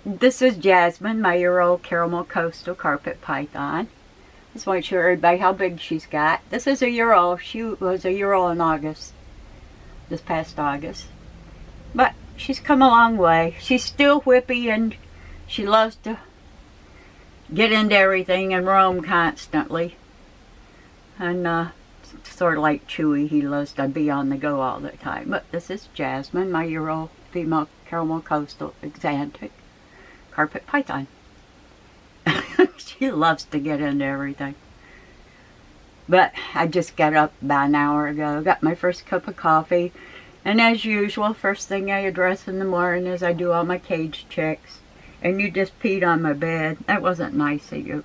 This is Jasmine, my year-old caramel coastal carpet python. Just want to show everybody how big she's got. This is a year old. She was a year old in August, this past August. But she's come a long way. She's still whippy and she loves to get into everything and roam constantly. And sort of like Chewy, he loves to be on the go all the time. But this is Jasmine, my year-old female caramel coastal exantic carpet python. She loves to get into everything. But I just got up about an hour ago, got my first cup of coffee, and as usual, first thing I address in the morning is I do all my cage checks. And you just peed on my bed. That wasn't nice of you.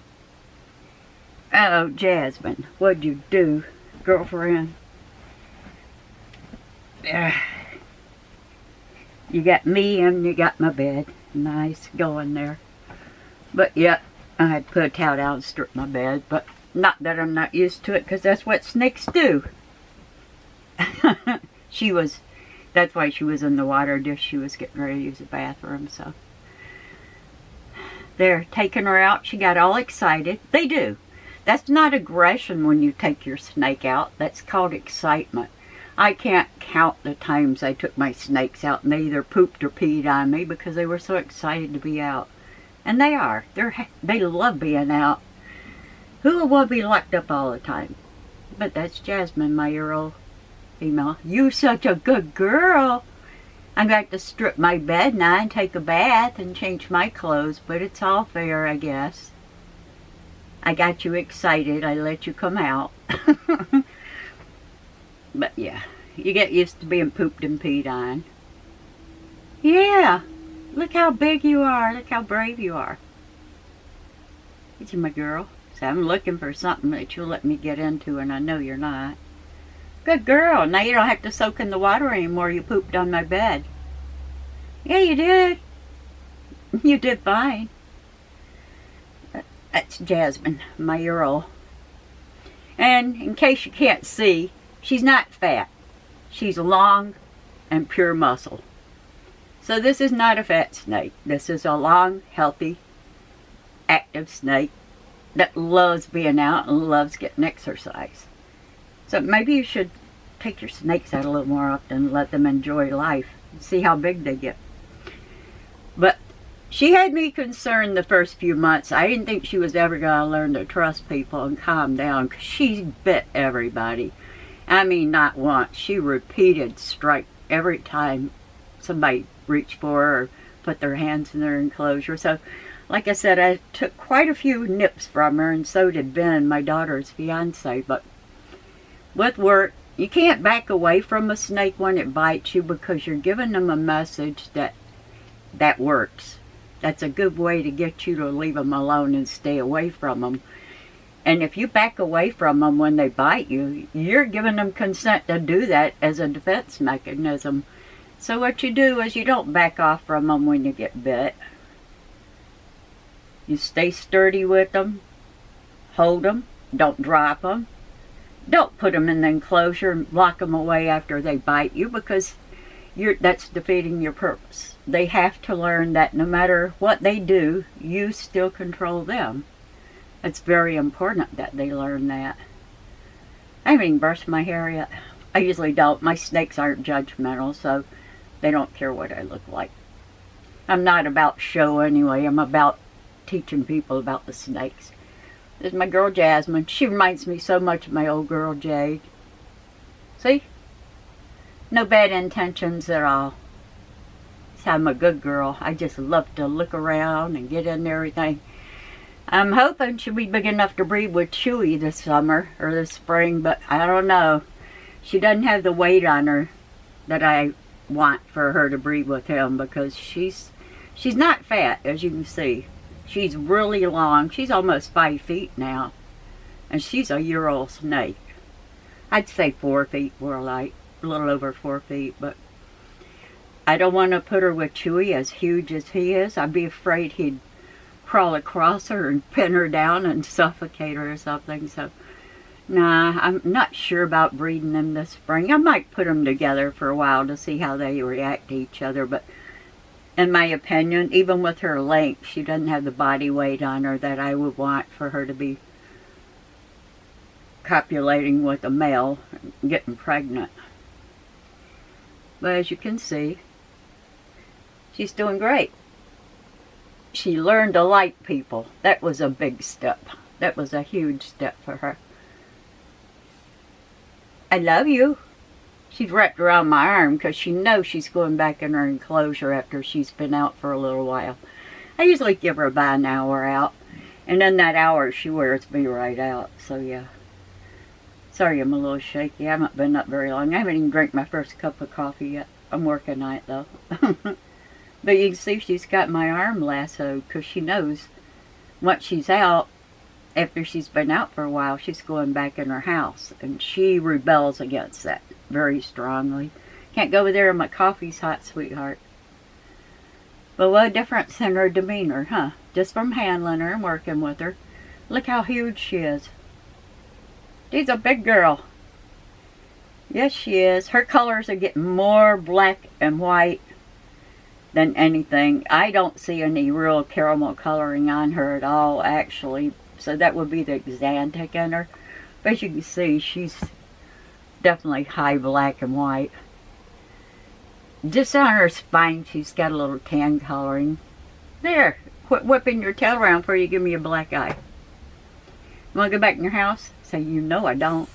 Oh, Jasmine, what'd you do, girlfriend? You got me and you got my bed. Nice going there. But yeah, I had to put a towel down and strip my bed. But not that I'm not used to it, because that's what snakes do. That's why she was in the water dish. She was getting ready to use the bathroom, so. They're taking her out. She got all excited. They do. That's not aggression when you take your snake out. That's called excitement. I can't count the times I took my snakes out and they either pooped or peed on me because they were so excited to be out. And they are. They love being out. Who would want to be locked up all the time? But that's Jasmine, my year-old female. You such a good girl. I got to strip my bed now and take a bath and change my clothes, but it's all fair, I guess. I got you excited. I let you come out. But yeah, you get used to being pooped and peed on. Yeah, look how big you are. Look how brave you are. It's my girl. So I'm looking for something that you'll let me get into, and I know you're not. Good girl. Now you don't have to soak in the water anymore. You pooped on my bed. Yeah, you did. You did fine. That's Jasmine, my year-old. And in case you can't see, she's not fat. She's long and pure muscle. So this is not a fat snake. This is a long, healthy, active snake that loves being out and loves getting exercise. So maybe you should take your snakes out a little more often and let them enjoy life and see how big they get. But she had me concerned the first few months. I didn't think she was ever going to learn to trust people and calm down, because she bit everybody. I mean, not once. She repeated strike every time somebody reached for her or put their hands in their enclosure. So, like I said, I took quite a few nips from her, and so did Ben, my daughter's fiance. But with work, you can't back away from a snake when it bites you, because you're giving them a message that works. That's a good way to get you to leave them alone and stay away from them. And if you back away from them when they bite you, you're giving them consent to do that as a defense mechanism. So what you do is you don't back off from them when you get bit. You stay sturdy with them, hold them, don't drop them. Don't put them in the enclosure and lock them away after they bite you, because that's defeating your purpose. They have to learn that no matter what they do, you still control them. It's very important that they learn that. I haven't even brushed my hair yet. I usually don't. My snakes aren't judgmental, so they don't care what I look like. I'm not about show anyway. I'm about teaching people about the snakes. This is my girl Jasmine. She reminds me so much of my old girl Jade. See? No bad intentions at all. So I'm a good girl. I just love to look around and get into everything. I'm hoping she'll be big enough to breed with Chewy this summer or this spring, but I don't know. She doesn't have the weight on her that I want for her to breed with him, because she's not fat, as you can see. She's really long. She's almost 5 feet now. And she's a year-old snake. I'd say 4 feet more like, a little over 4 feet, but I don't want to put her with Chewy, as huge as he is. I'd be afraid he'd crawl across her and pin her down and suffocate her or something. So, nah, I'm not sure about breeding them this spring. I might put them together for a while to see how they react to each other, but in my opinion. Even with her length, she doesn't have the body weight on her that I would want for her to be copulating with a male and getting pregnant. But as you can see, she's doing great. She learned to like people. That was a big step. That was a huge step for her. I love you. She's wrapped around my arm because she knows she's going back in her enclosure after she's been out for a little while. I usually give her about an hour out. And in that hour, she wears me right out. So, yeah. Sorry I'm a little shaky. I haven't been up very long. I haven't even drank my first cup of coffee yet. I'm working on it, though. But you can see she's got my arm lassoed because she knows once she's out, after she's been out for a while, she's going back in her house. And she rebels against that very strongly. Can't go over there and my coffee's hot, sweetheart. But what a difference in her demeanor, huh? Just from handling her and working with her. Look how huge she is. She's a big girl. Yes, she is. Her colors are getting more black and white than anything. I don't see any real caramel coloring on her at all, actually. So that would be the Xanthic in her. But as you can see, she's definitely high black and white. Just on her spine, she's got a little tan coloring. There. Quit whipping your tail around before you give me a black eye. You want to go back in your house? Say, you know I don't.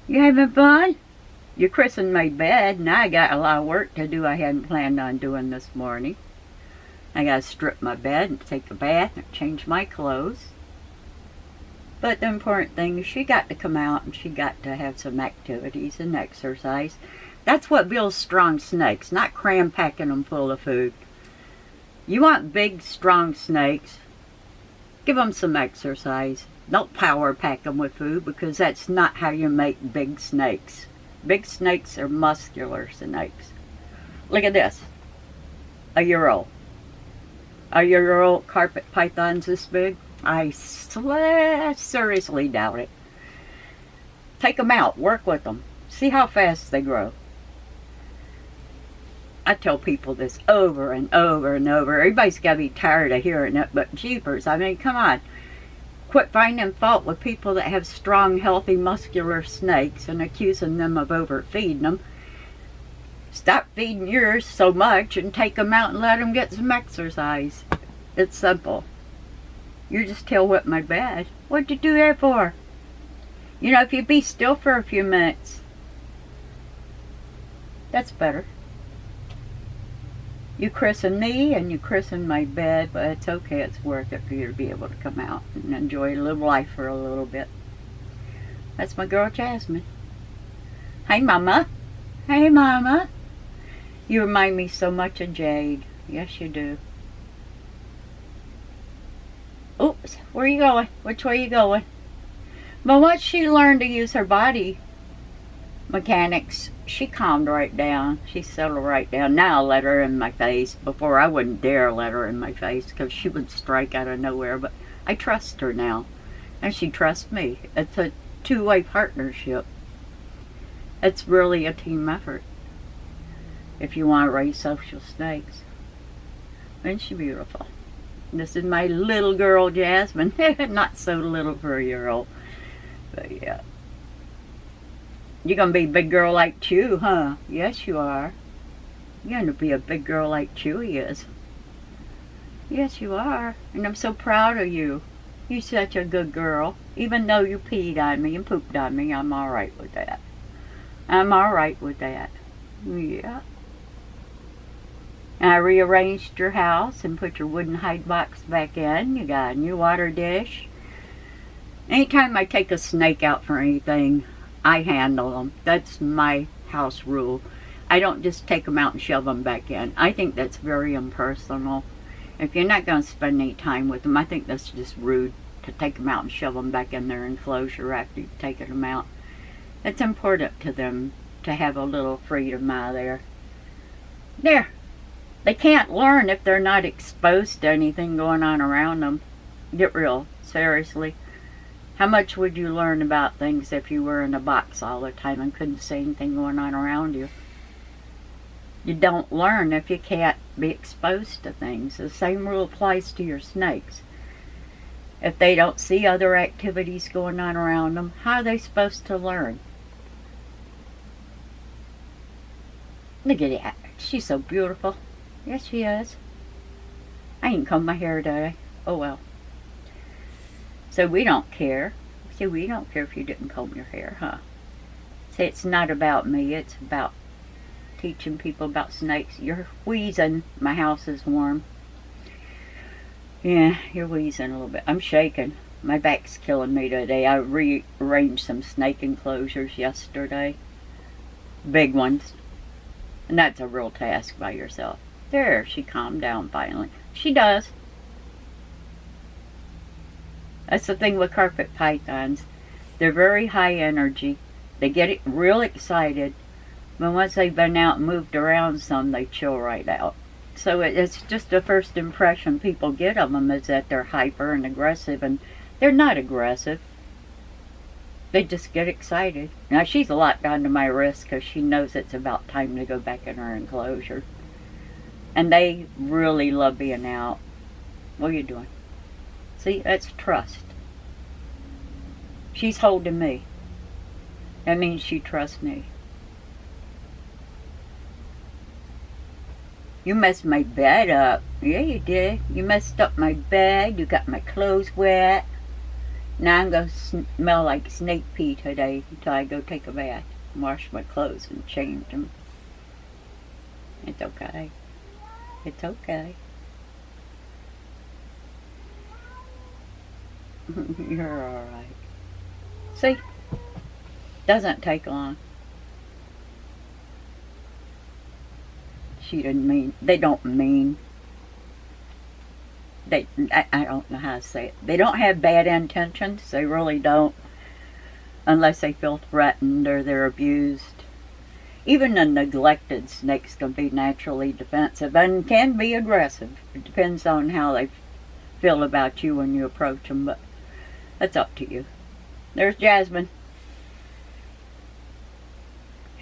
You having fun? You christened my bed. Now I got a lot of work to do I hadn't planned on doing this morning. I got to strip my bed and take a bath and change my clothes. But the important thing is she got to come out and she got to have some activities and exercise. That's what builds strong snakes, not cram packing them full of food. You want big, strong snakes, give them some exercise. Don't power pack them with food because that's not how you make big snakes. Big snakes are muscular snakes. Look at this. A year old. A year old carpet pythons this big? I seriously doubt it. Take them out. Work with them. See how fast they grow. I tell people this over and over and over. Everybody's got to be tired of hearing it, but jeepers, I mean, come on. Quit finding fault with people that have strong, healthy, muscular snakes and accusing them of overfeeding them. Stop feeding yours so much and take them out and let them get some exercise. It's simple. You just tail whip my bed. What'd you do that for? You know, if you be still for a few minutes, that's better. You christen me and you christen my bed, but it's okay. It's worth it for you to be able to come out and enjoy live life for a little bit. That's my girl Jasmine. Hey, Mama. Hey, Mama. You remind me so much of Jade. Yes, you do. Oops, where are you going? Which way are you going? But once she learned to use her body mechanics, she calmed right down. She settled right down. Now I'll let her in my face. Before I wouldn't dare let her in my face because she would strike out of nowhere. But I trust her now. And she trusts me. It's a two-way partnership. It's really a team effort. If you want to raise social snakes. Isn't she beautiful? This is my little girl, Jasmine. Not so little for a year old. But yeah. You're going to be a big girl like Chew, huh? Yes, you are. You're going to be a big girl like Chewy is. Yes, you are. And I'm so proud of you. You're such a good girl. Even though you peed on me and pooped on me, I'm all right with that. I'm all right with that. Yeah. And I rearranged your house and put your wooden hide box back in. You got a new water dish. Anytime I take a snake out for anything, I handle them. That's my house rule. I don't just take them out and shove them back in. I think that's very impersonal. If you're not going to spend any time with them, I think that's just rude to take them out and shove them back in their enclosure after you've taken them out. It's important to them to have a little freedom out of there. There. They can't learn if they're not exposed to anything going on around them. Get real. Seriously. How much would you learn about things if you were in a box all the time and couldn't see anything going on around you? You don't learn if you can't be exposed to things. The same rule applies to your snakes. If they don't see other activities going on around them, how are they supposed to learn? Look at that. She's so beautiful. Yes, she is. I didn't comb my hair today. Oh well. So we don't care. See, we don't care if you didn't comb your hair, huh? See, it's not about me. It's about teaching people about snakes. You're wheezing. My house is warm. Yeah, you're wheezing a little bit. I'm shaking. My back's killing me today. I rearranged some snake enclosures yesterday. Big ones. And that's a real task by yourself. There, she calmed down finally. She does. That's the thing with carpet pythons. They're very high energy. They get real excited. But once they've been out and moved around some, they chill right out. So it's just the first impression people get of them is that they're hyper and aggressive. And they're not aggressive. They just get excited. Now, she's locked onto my wrist because she knows it's about time to go back in her enclosure. And they really love being out. What are you doing? See, that's trust. She's holding me. That means she trusts me. You messed my bed up. Yeah, you did. You messed up my bed. You got my clothes wet. Now I'm going to smell like snake pee today until I go take a bath and wash my clothes and change them. It's okay. It's okay. You're alright. See? Doesn't take long. She didn't mean, they don't mean. I don't know how to say it. They don't have bad intentions. They really don't. Unless they feel threatened or they're abused. Even the neglected snakes can be naturally defensive and can be aggressive. It depends on how they feel about you when you approach them, but that's up to you. There's Jasmine.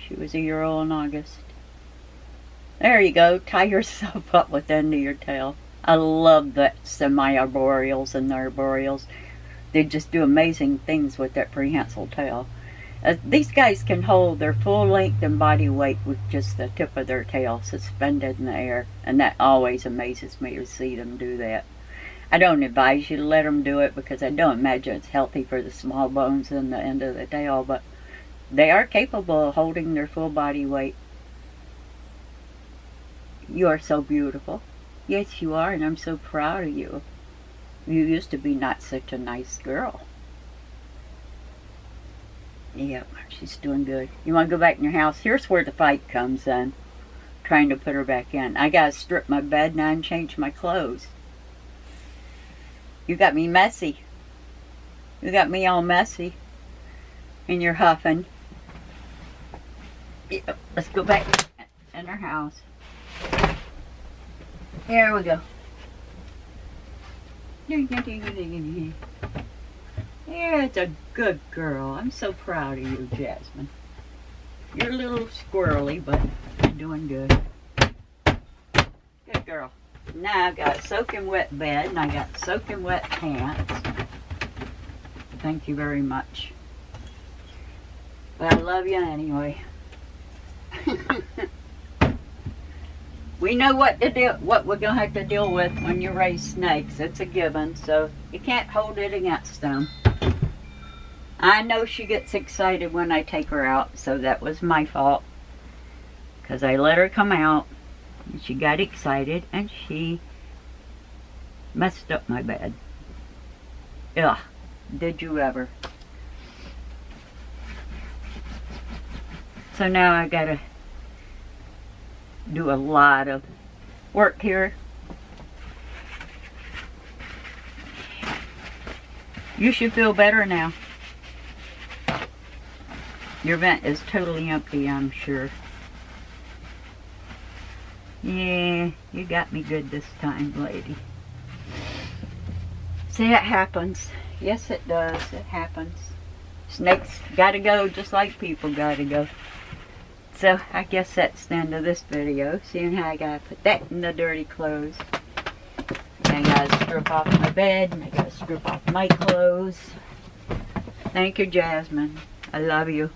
She was a year old in August. There you go. Tie yourself up with the end of your tail. I love the semi-arboreals and the arboreals. They just do amazing things with that prehensile tail. These guys can hold their full length and body weight with just the tip of their tail suspended in the air. And that always amazes me to see them do that. I don't advise you to let them do it because I don't imagine it's healthy for the small bones in the end of the tail. But they are capable of holding their full body weight. You are so beautiful. Yes, you are, and I'm so proud of you. You used to be not such a nice girl. Yeah, she's doing good. You want to go back in your house? Here's where the fight comes in. Trying to put her back in. I got to strip my bed now and change my clothes. You got me messy. You got me all messy. And you're huffing. Yeah, let's go back in our house. Here we go. Yeah, it's a good girl. I'm so proud of you, Jasmine. You're a little squirrely, but you're doing good. Good girl. Now I've got a soaking wet bed and I got soaking wet pants. Thank you very much. But I love you anyway. We know what we're gonna have to deal with when you raise snakes. It's a given, so you can't hold it against them. I know she gets excited when I take her out, so that was my fault. Because I let her come out, and she got excited, and she messed up my bed. Ugh, did you ever? So now I gotta do a lot of work here. You should feel better now. Your vent is totally empty, I'm sure. Yeah, you got me good this time, lady. See, it happens. Yes, it does. It happens. Snakes gotta go just like people gotta go. So I guess that's the end of this video. Seeing how I gotta put that in the dirty clothes. And I gotta strip off my bed, and I gotta strip off my clothes. Thank you, Jasmine. I love you.